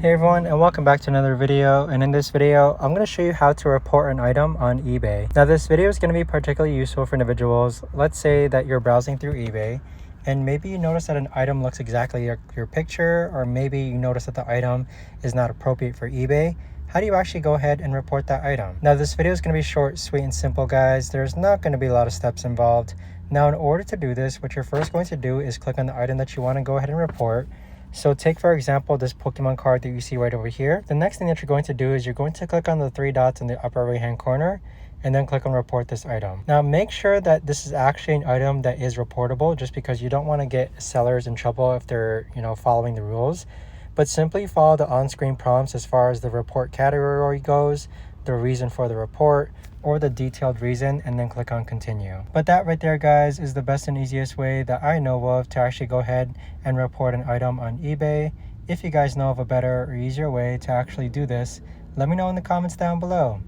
Hey everyone, and welcome back to another video. And in this video I'm going to show you how to report an item on eBay. Now this video is going to be particularly useful for individuals. Let's say that you're browsing through eBay and maybe you notice that an item looks exactly like your picture, or maybe you notice that the item is not appropriate for eBay. How do you actually go ahead and report that item? Now this video is going to be short, sweet, and simple, guys. There's not going to be a lot of steps involved. Now in order to do this, what you're first going to do is click on the item that you want to go ahead and report. So take, for example, this Pokemon card that you see right over here. The next thing that you're going to do is you're going to click on the three dots in the upper right hand corner and then click on report this item. Now make sure that this is actually an item that is reportable, just because you don't want to get sellers in trouble if they're following the rules. But simply follow the on-screen prompts as far as the report category goes, the reason for the report, or the detailed reason, and then click on continue. But that right there, guys, is the best and easiest way that I know of to actually go ahead and report an item on eBay. If you guys know of a better or easier way to actually do this, let me know in the comments down below.